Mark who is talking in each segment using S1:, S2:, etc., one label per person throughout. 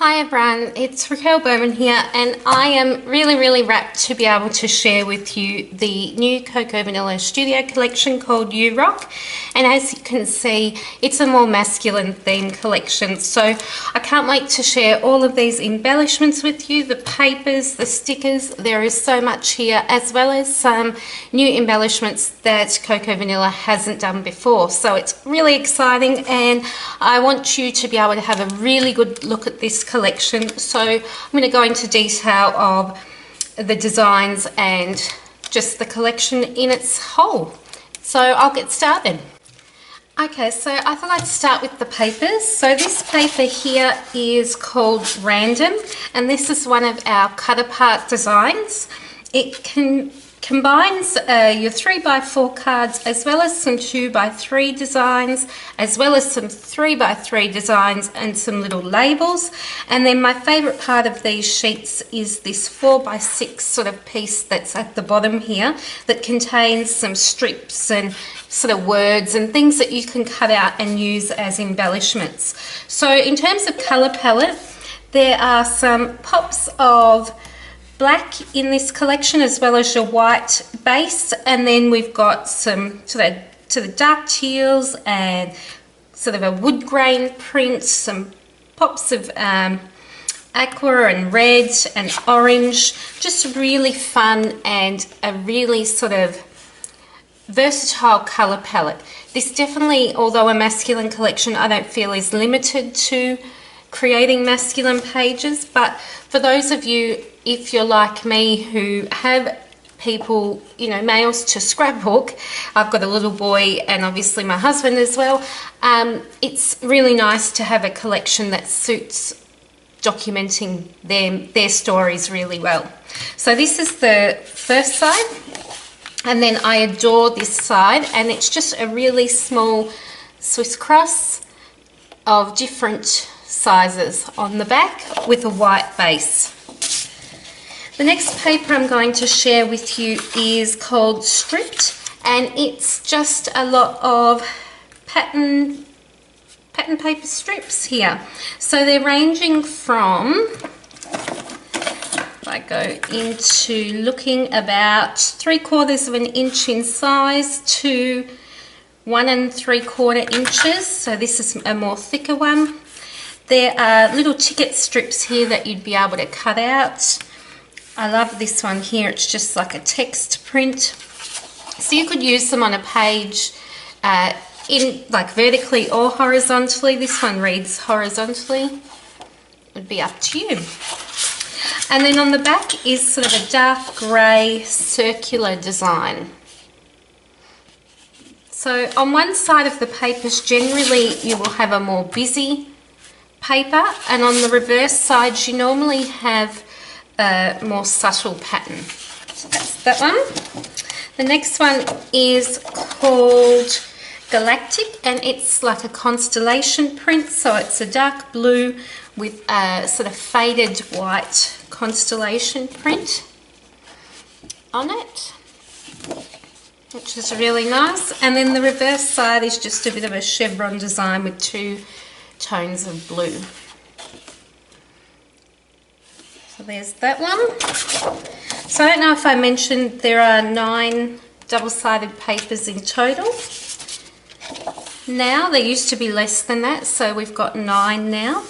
S1: Hi everyone, it's Raquel Bowman here, and I am really rapt to be able to share with you the new Cocoa Vanilla Studio collection called You Rock. And as you can see, it's a more masculine themed collection, so I can't wait to share all of these embellishments with you, the papers, the stickers. There is so much here, as well as some new embellishments that Cocoa Vanilla hasn't done before. So it's really exciting, and I want you to be able to have a really good look at this collection. So I'm going to go into detail of the designs and just the collection in its whole. So I'll get started. Okay, so I thought I'd start with the papers. So this paper here is called Random, and this is one of our cut apart designs. It combines your 3x4 cards, as well as some 2x3 designs, as well as some 3x3 designs and some little labels. And then my favourite part of these sheets is this 4x6 sort of piece that's at the bottom here that contains some strips and sort of words and things that you can cut out and use as embellishments. So in terms of colour palette, there are some pops of black in this collection, as well as your white base, and then we've got some to the dark teals and sort of a wood grain print, some pops of aqua and red and orange. Just really fun and a really sort of versatile colour palette. This definitely, although a masculine collection, I don't feel is limited to creating masculine pages, but for those of you, if you're like me, who have people, you know, males to scrapbook, I've got a little boy and obviously my husband as well, it's really nice to have a collection that suits documenting their stories really well. So this is the first side, and then I adore this side, and it's just a really small Swiss cross of different sizes on the back with a white base. The next paper I'm going to share with you is called Stripped, and it's just a lot of pattern paper strips here. So they're ranging from, if I go into looking, about 3/4 of an inch in size to 1 3/4 inches. So this is a more thicker one. There are little ticket strips here that you'd be able to cut out. I love this one here. It's just like a text print. So you could use them on a page in like vertically or horizontally. This one reads horizontally. It would be up to you. And then on the back is sort of a dark grey circular design. So on one side of the papers, generally you will have a more busy paper, and on the reverse side you normally have a more subtle pattern. So that's that one. The next one is called Galactic, and it's like a constellation print, so it's a dark blue with a sort of faded white constellation print on it, which is really nice. And then the reverse side is just a bit of a chevron design with 2 tones of blue. So there's that one. So I don't know if I mentioned there are 9 double-sided papers in total. Now, there used to be less than that, so we've got 9 now.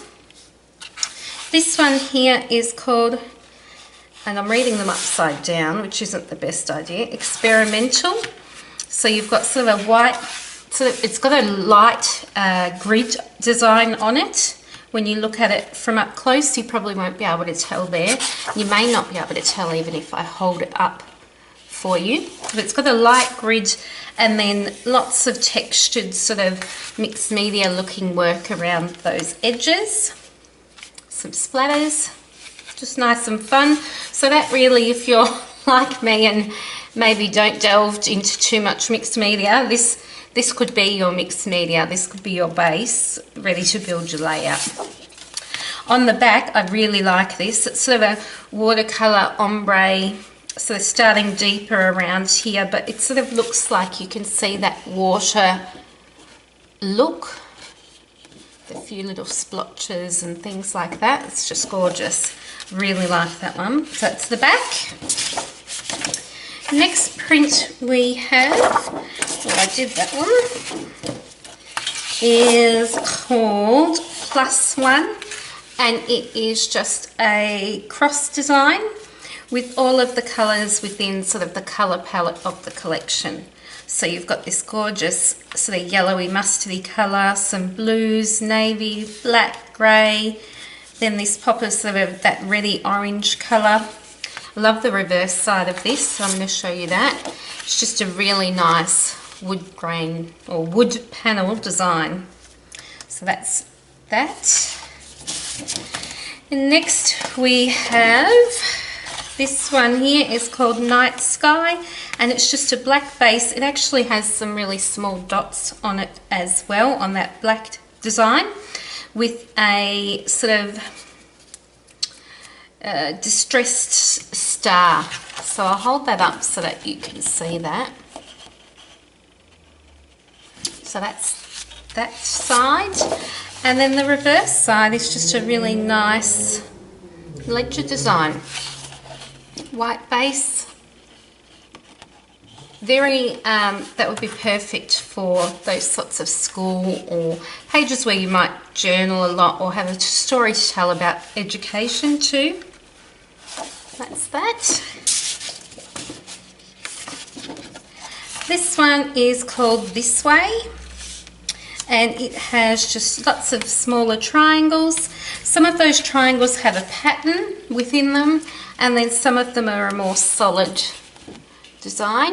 S1: This one here is called, and I'm reading them upside down, which isn't the best idea, Experimental. So you've got sort of a white, it's got a light grid design on it. When you look at it from up close, you probably won't be able to tell there. You may not be able to tell even if I hold it up for you. But it's got a light grid, and then lots of textured sort of mixed media looking work around those edges. Some splatters, just nice and fun. So that really, if you're like me and maybe don't delve into too much mixed media, this could be your mixed media. This could be your base, ready to build your layout. On the back, I really like this. It's sort of a watercolour ombre, sort of starting deeper around here, but it sort of looks like you can see that water look the few little splotches and things like that. It's just gorgeous. Really like that one. So that's the back. Next print we have, well, I did that one, is called +1, and it is just a cross design with all of the colours within sort of the colour palette of the collection. So you've got this gorgeous sort of yellowy mustardy colour, some blues, navy, black, grey, then this pop of sort of that reddy orange colour. I love the reverse side of this, so I'm going to show you that. It's just a really nice wood grain or wood panel design. So that's that. And next we have this one here is called Night Sky, and it's just a black base. It actually has some really small dots on it as well, on that black design, with a sort of distressed star. So I'll hold that up so that you can see that. So that's that side, and then the reverse side is just a really nice ledger design. White base, very that would be perfect for those sorts of school or pages where you might journal a lot or have a story to tell about education too. That's that. This one is called This Way, and it has just lots of smaller triangles. Some of those triangles have a pattern within them, and then some of them are a more solid design.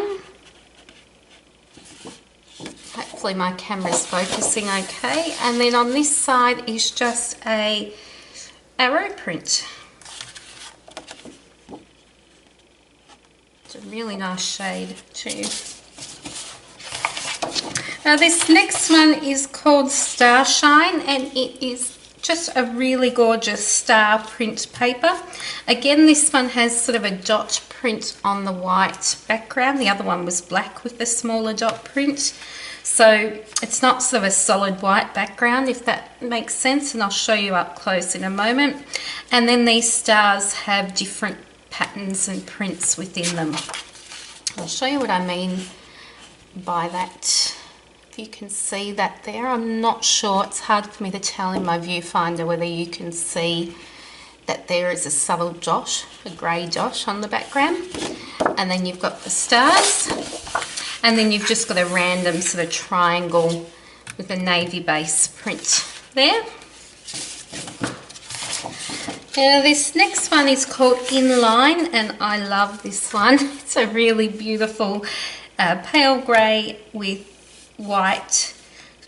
S1: Hopefully my camera's focusing okay. And then on this side is just a arrow print. It's a really nice shade too. Now this next one is called Starshine, and it is just a really gorgeous star print paper. Again, this one has sort of a dot print on the white background. The other one was black with the smaller dot print. So it's not sort of a solid white background, if that makes sense, and I'll show you up close in a moment. And then these stars have different patterns and prints within them. I'll show you what I mean by that. If you can see that there, I'm not sure, it's hard for me to tell in my viewfinder whether you can see that there is a subtle dot, a grey dot on the background, and then you've got the stars, and then you've just got a random sort of triangle with a navy base print there. Now this next one is called Inline, and I love this one. It's a really beautiful pale grey with white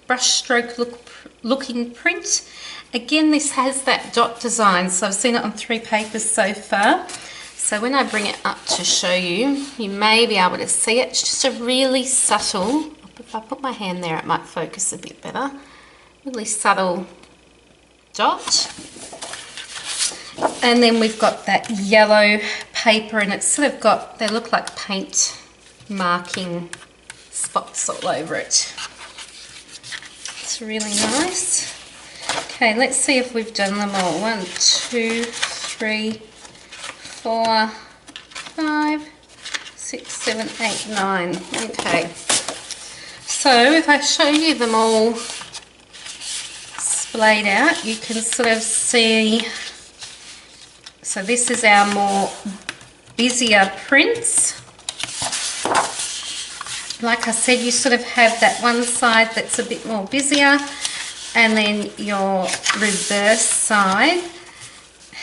S1: brushstroke looking print. Again, this has that dot design, so I've seen it on 3 papers so far. So when I bring it up to show you, you may be able to see it. It's just a really subtle, if I put my hand there it might focus a bit better, really subtle dot. And then we've got that yellow paper, and it's sort of got, they look like paint marking spots all over it. It's really nice. Okay, let's see if we've done them all. 1, 2, 3, 4, 5, 6, 7, 8, 9. Okay. So if I show you them all splayed out, you can sort of see. So this is our more busier prints. Like I said, you sort of have that one side that's a bit more busier, and then your reverse side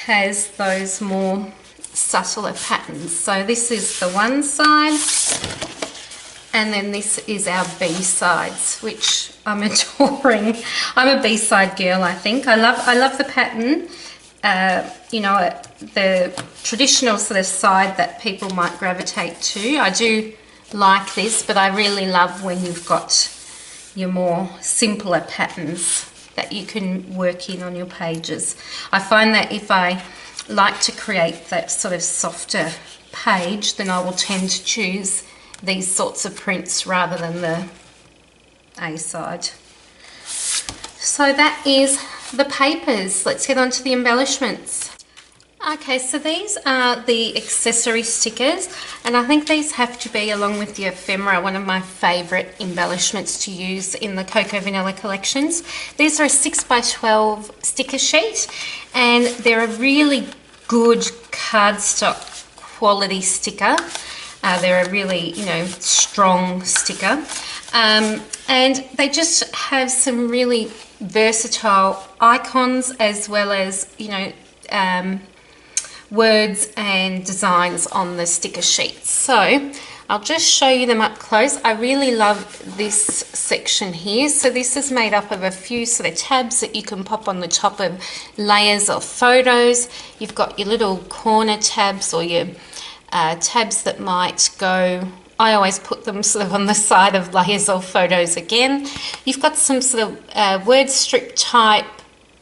S1: has those more subtler patterns. So this is the one side, and then this is our B sides, which I'm adoring. I'm a B side girl, I think. I love the pattern. You know, the traditional sort of side that people might gravitate to. I do like this, but I really love when you've got your more simpler patterns that you can work in on your pages. I find that if I like to create that sort of softer page, then I will tend to choose these sorts of prints rather than the A side. So that is the papers. Let's get on to the embellishments. Okay, so these are the accessory stickers, and I think these have to be, along with the ephemera, one of my favourite embellishments to use in the Cocoa Vanilla collections. These are a 6x12 sticker sheet, and they're a really good cardstock quality sticker. They're a really, strong sticker. And they just have some really versatile icons, as well as, words and designs on the sticker sheets. So I'll just show you them up close. I really love this section here. So this is made up of a few sort of tabs that you can pop on the top of layers of photos. You've got your little corner tabs, or your tabs that might go, I always put them sort of on the side of layers of photos again. You've got some sort of word strip type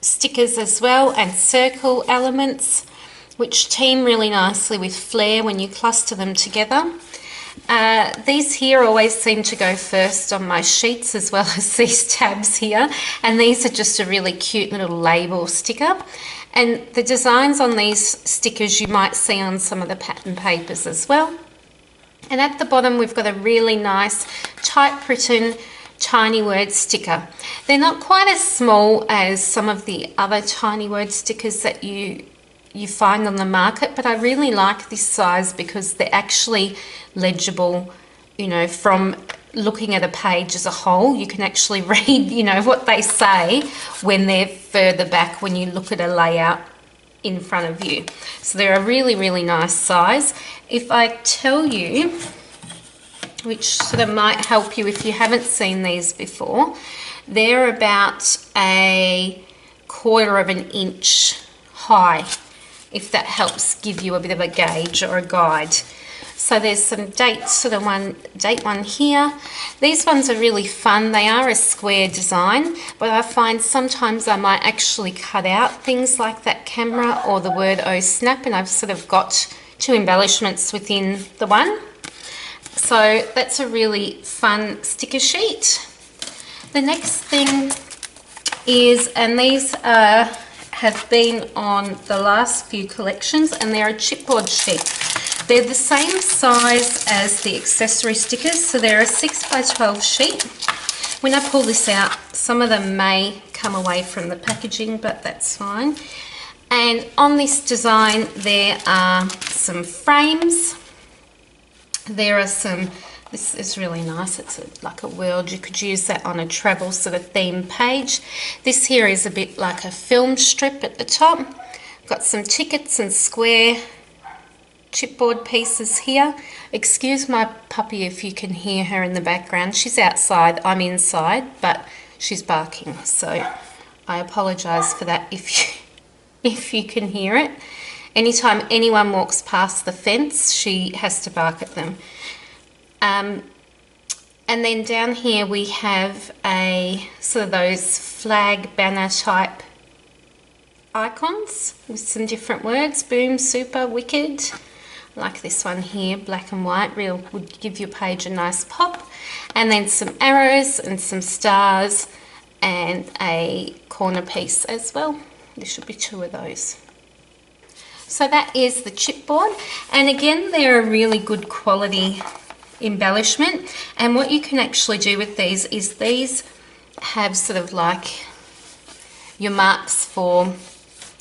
S1: stickers as well, and circle elements, which team really nicely with flair when you cluster them together. These here always seem to go first on my sheets, as well as these tabs here, and these are just a really cute little label sticker. And the designs on these stickers you might see on some of the pattern papers as well. And at the bottom we've got a really nice typewritten tiny word sticker. They're not quite as small as some of the other tiny word stickers that you find on the market, but I really like this size because they're actually legible, from looking at a page as a whole. You can actually read, what they say when they're further back, when you look at a layout in front of you. So they're a really, really nice size. If I tell you, which sort of might help you if you haven't seen these before, they're about 1/4 of an inch high, if that helps give you a bit of a gauge or a guide. So there's some date one here. These ones are really fun. They are a square design, but I find sometimes I might actually cut out things like that camera or the word "oh snap," and I've sort of got 2 embellishments within the one. So that's a really fun sticker sheet. The next thing is, and these have been on the last few collections, and they're a chipboard sheet. They're the same size as the accessory stickers, so they're a 6x12 sheet. When I pull this out, some of them may come away from the packaging, but that's fine. And on this design there are some frames. There are some, this is really nice, it's like a world. You could use that on a travel sort of theme page. This here is a bit like a film strip at the top. Got some tickets and square chipboard pieces here. Excuse my puppy if you can hear her in the background. She's outside, I'm inside, but she's barking, so I apologise for that if you can hear it. Anytime anyone walks past the fence, she has to bark at them. And then down here we have a sort of those flag banner type icons with some different words: boom, super, wicked. Like this one here, black and white, would give your page a nice pop. And then some arrows and some stars and a corner piece as well. There should be 2 of those. So that is the chipboard, and again they're a really good quality embellishment. And what you can actually do with these is these have sort of like your marks for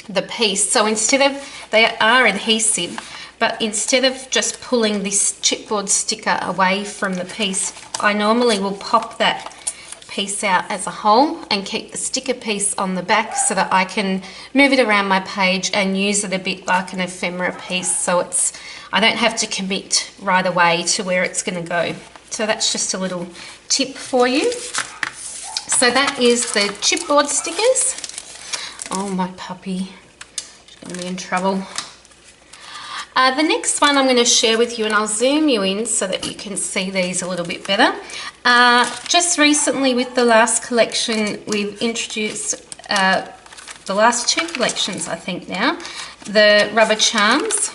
S1: the piece. So instead of, they are adhesive, but instead of just pulling this chipboard sticker away from the piece, I normally will pop that piece out as a whole and keep the sticker piece on the back so that I can move it around my page and use it a bit like an ephemera piece, so it's, I don't have to commit right away to where it's going to go. So that's just a little tip for you. So that is the chipboard stickers. Oh, my puppy, she's going to be in trouble. The next one I'm going to share with you, and I'll zoom you in so that you can see these a little bit better. Just recently with the last collection, we've introduced, the last 2 collections I think now, the rubber charms.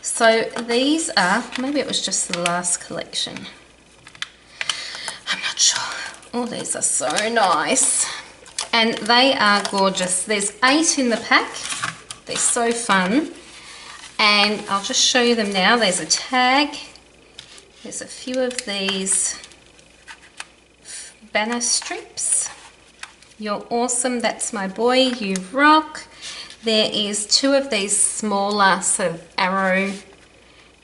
S1: So these are, maybe it was just the last collection, I'm not sure. Oh, these are so nice. And they are gorgeous. There's 8 in the pack. They're so fun. And I'll just show you them now. There's a tag. There's a few of these banner strips. You're awesome. That's my boy. You rock. There is 2 of these smaller sort of arrow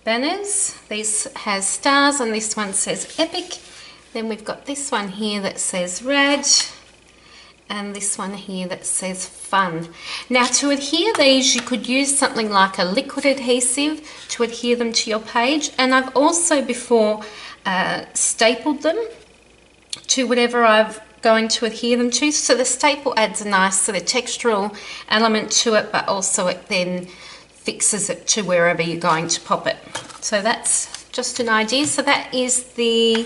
S1: banners. This has stars and this one says epic. Then we've got this one here that says rad, and this one here that says fun. Now to adhere these, you could use something like a liquid adhesive to adhere them to your page, and I've also before stapled them to whatever I'm going to adhere them to. So the staple adds a nice sort of textural element to it, but also it then fixes it to wherever you're going to pop it. So that's just an idea. So that is the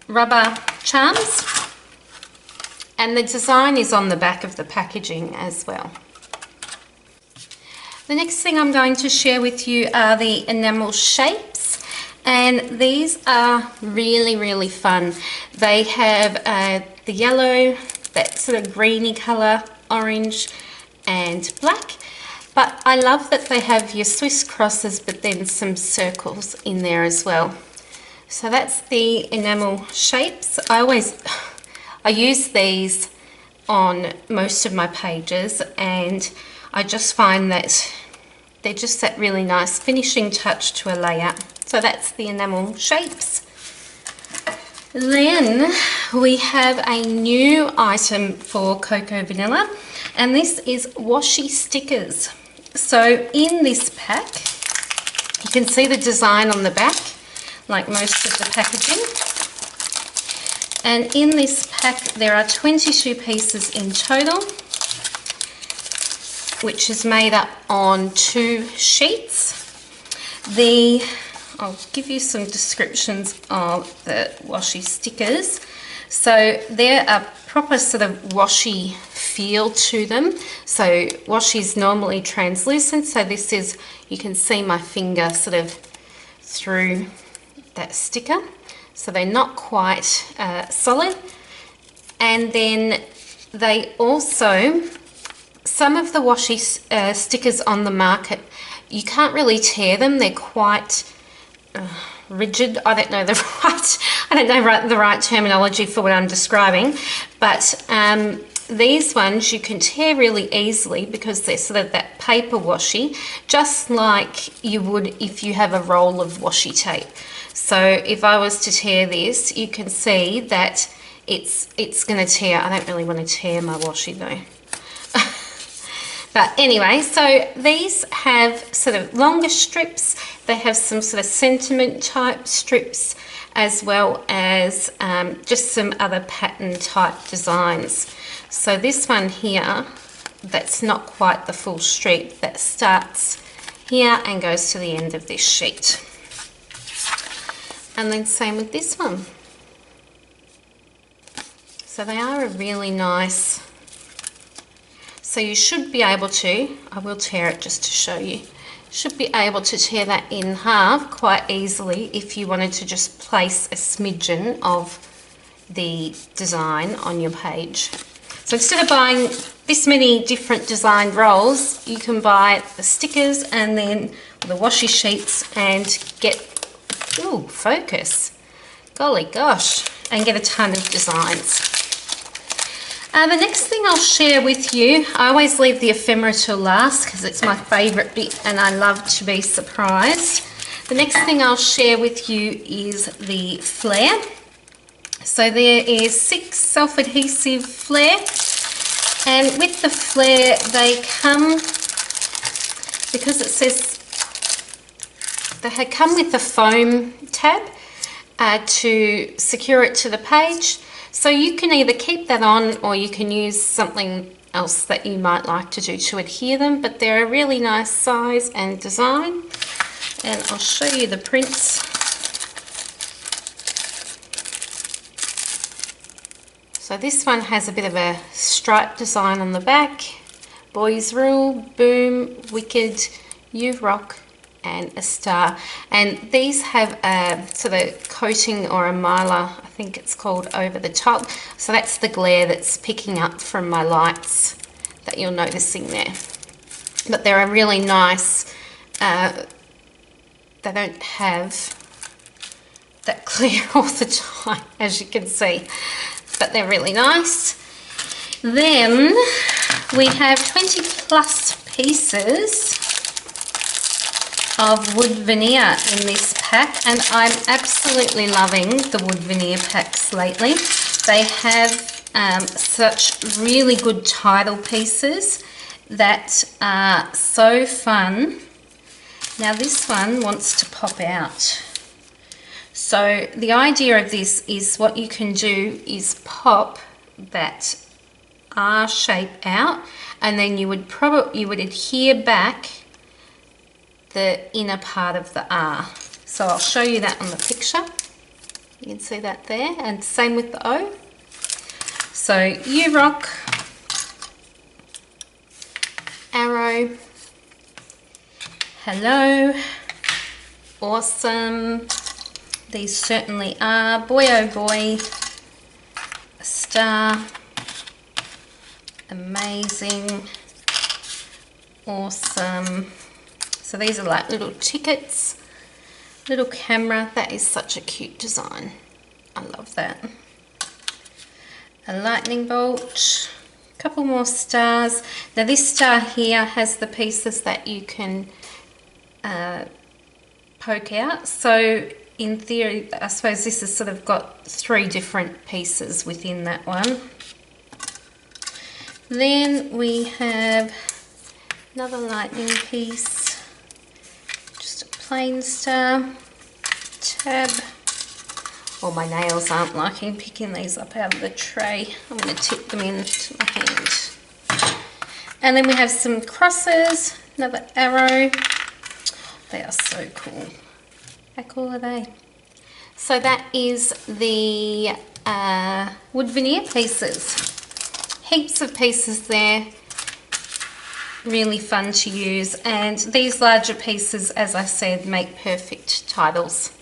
S1: rubber charms, and the design is on the back of the packaging as well. The next thing I'm going to share with you are the Enamel Shapes, and these are really fun. They have the yellow, that sort of greeny colour, orange and black, but I love that they have your Swiss crosses but then some circles in there as well. So that's the Enamel Shapes. I use these on most of my pages, and I just find that they're just that really nice finishing touch to a layout. So that's the Enamel Shapes. Then we have a new item for Cocoa Vanilla, and this is Washi Stickers. So in this pack, you can see the design on the back, like most of the packaging. And in this pack there are 22 pieces in total, which is made up on 2 sheets. I'll give you some descriptions of the washi stickers. So they're a proper sort of washi feel to them. So washi is normally translucent, so this is, you can see my finger sort of through that sticker, so they're not quite solid. And then they also, some of the washi stickers on the market, you can't really tear them. They're quite rigid. I don't know the right terminology for what I'm describing, but these ones you can tear really easily because they're sort of that paper washi, just like you would if you have a roll of washi tape. So if I was to tear this, you can see that it's going to tear. I don't really want to tear my washi though. But anyway, so these have sort of longer strips. They have some sort of sentiment type strips, as well as just some other pattern type designs. So this one here, that's not quite the full strip, that starts here and goes to the end of this sheet. And then same with this one. So they are a really nice, so you should be able to, I will tear it just to show you, should be able to tear that in half quite easily if you wanted to just place a smidgen of the design on your page. So instead of buying this many different designed rolls, you can buy the stickers and then the washi sheets and get, ooh, focus, golly gosh, and get a ton of designs. The next thing I'll share with you, I always leave the ephemera till last because it's my favourite bit and I love to be surprised. The next thing I'll share with you is the flare. So there is 6 self-adhesive flare, and with the flare they come, because it says they come with the foam tab to secure it to the page. So you can either keep that on or you can use something else that you might like to do to adhere them, but they're a really nice size and design, and I'll show you the prints. So this one has a bit of a stripe design on the back. Boys rule, boom, wicked, you rock, and a star. And these have a sort of coating or a mylar, I think it's called, over the top. So that's the glare that's picking up from my lights that you're noticing there. But they're a really nice, they don't have that clear all the time, as you can see, but they're really nice. Then we have 20 plus pieces of wood veneer in this pack, and I'm absolutely loving the wood veneer packs lately. They have such really good title pieces that are so fun. Now this one wants to pop out. So the idea of this is what you can do is pop that R shape out, and then you would adhere back the inner part of the R. So I'll show you that on the picture. You can see that there, and same with the O. So you rock, arrow, hello, awesome. These certainly are. Boy oh boy. A star. Amazing. Awesome. So these are like little tickets. Little camera. That is such a cute design. I love that. A lightning bolt. A couple more stars. Now this star here has the pieces that you can poke out. So in theory, I suppose this has sort of got 3 different pieces within that one. Then we have another lightning piece, just a plain star, tab. Oh, my nails aren't liking picking these up out of the tray. I'm going to tip them into my hand. And then we have some crosses, another arrow. They are so cool. How cool are they? So that is the wood veneer pieces. Heaps of pieces there. Really fun to use. And these larger pieces, as I said, make perfect titles.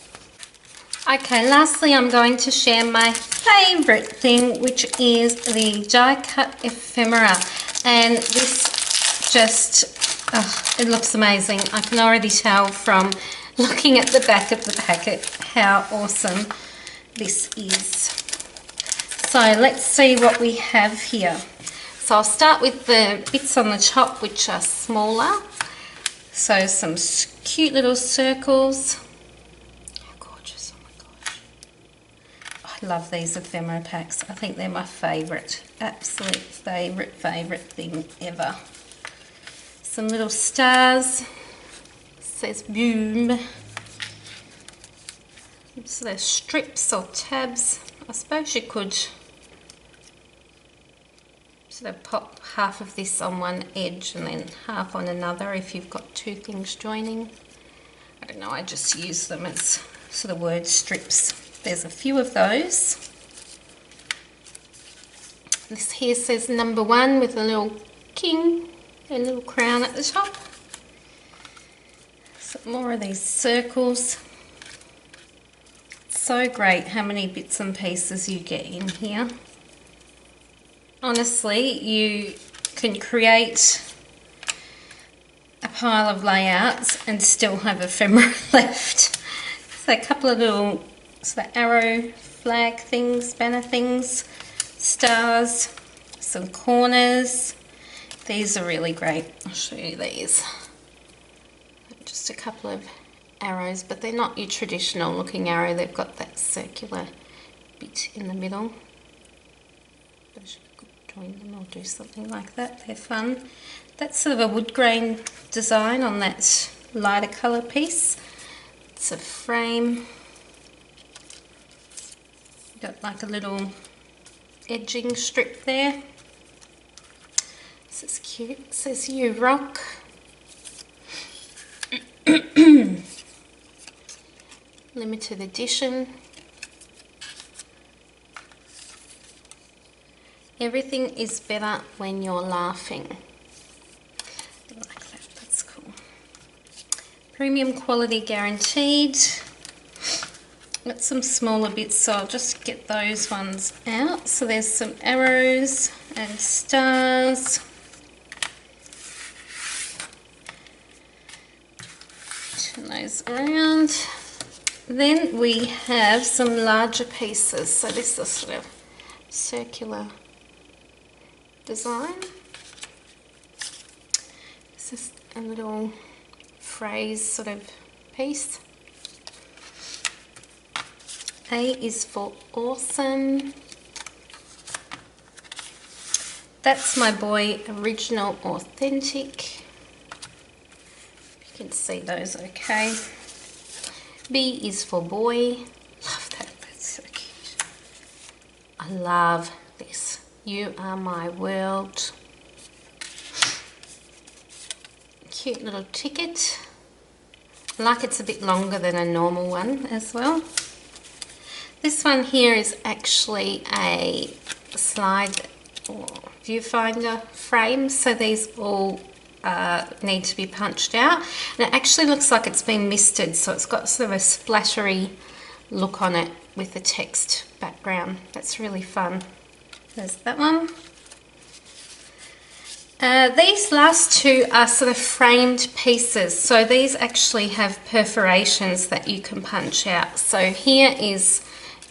S1: Okay, lastly I'm going to share my favourite thing, which is the die cut ephemera. And this just, it looks amazing. I can already tell from looking at the back of the packet how awesome this is. So let's see what we have here. So I'll start with the bits on the top, which are smaller. So some cute little circles. How gorgeous, oh my gosh. I love these ephemera packs. I think they're my favourite, absolute favourite thing ever. Some little stars. Says boom. So they're strips or tabs. I suppose you could sort of pop half of this on one edge and then half on another if you've got 2 things joining. I don't know, I just use them as sort of word strips. There's a few of those. This here says number 1 with a little king and a little crown at the top. Some more of these circles. So great how many bits and pieces you get in here. Honestly, you can create a pile of layouts and still have ephemera left. So a couple of little sort of arrow flag things, banner things, stars, some corners. These are really great. I'll show you these. Just a couple of arrows, but they're not your traditional looking arrow. They've got that circular bit in the middle. I could join them or do something like that. They're fun. That's sort of a wood grain design on that lighter colour piece. It's a frame. Got like a little edging strip there. This is cute. It says you rock. Limited edition. Everything is better when you're laughing. I like that, that's cool. Premium quality guaranteed. Got some smaller bits, so I'll just get those ones out. So there's some arrows and stars. Turn those around. Then we have some larger pieces. So this is sort of circular design. This is a little phrase sort of piece. A is for awesome. That's my boy, original, authentic. You can see those okay. B is for boy. Love that, that's so cute. I love this. You are my world. Cute little ticket. I like it's a bit longer than a normal one as well. This one here is actually a slide or viewfinder frame, so these all need to be punched out. And it actually looks like it's been misted, so it's got sort of a splattery look on it with the text background. That's really fun. There's that one. These last two are sort of framed pieces, so these actually have perforations that you can punch out. So here is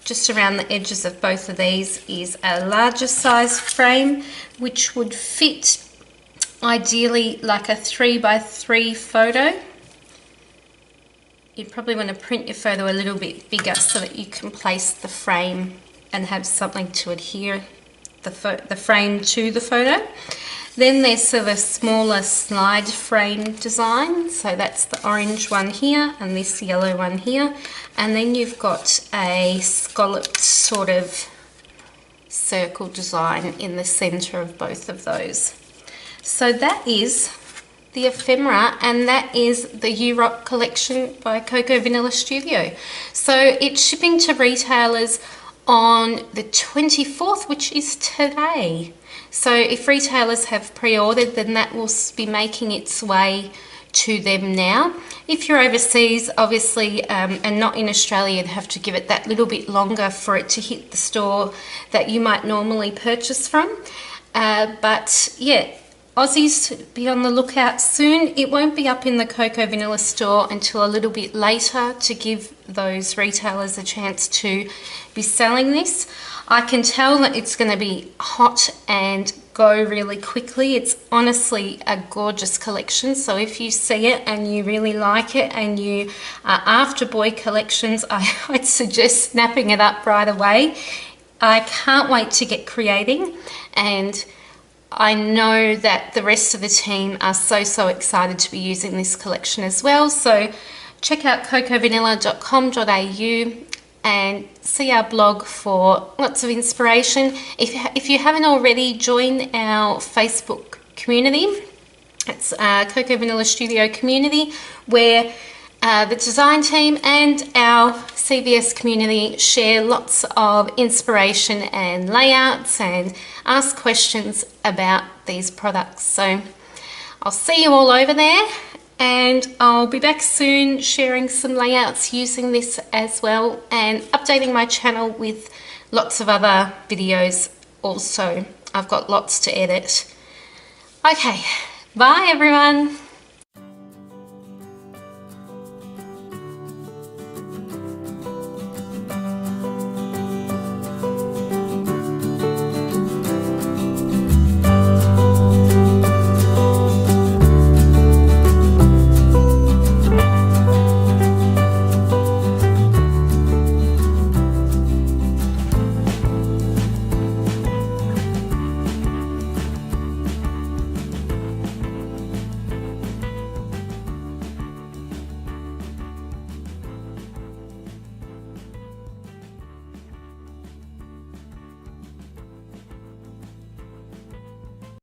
S1: just around the edges of both of these is a larger size frame, which would fit ideally like a 3x3 photo. You probably want to print your photo a little bit bigger so that you can place the frame and have something to adhere the frame to the photo. Then there's sort of a smaller slide frame design, so that's the orange one here and this yellow one here, and then you've got a scalloped sort of circle design in the center of both of those. So that is the Ephemera, and that is the U-Rock collection by Cocoa Vanilla Studio. So it's shipping to retailers on the 24th, which is today. So if retailers have pre-ordered, then that will be making its way to them now. If you're overseas, obviously, and not in Australia, you'd have to give it that little bit longer for it to hit the store that you might normally purchase from. But yeah, Aussies, be on the lookout soon. It won't be up in the Cocoa Vanilla store until a little bit later to give those retailers a chance to be selling this. I can tell that it's going to be hot and go really quickly. It's honestly a gorgeous collection, so if you see it and you really like it and you are after boy collections, I'd suggest snapping it up right away. I can't wait to get creating, and I know that the rest of the team are so excited to be using this collection as well. So check out cocovanilla.com.au and see our blog for lots of inspiration. If you haven't already, join our Facebook community. It's Cocoa Vanilla Studio community, where the design team and our CVS community share lots of inspiration and layouts and ask questions about these products. So I'll see you all over there, and I'll be back soon sharing some layouts using this as well and updating my channel with lots of other videos also. I've got lots to edit. Okay, bye everyone.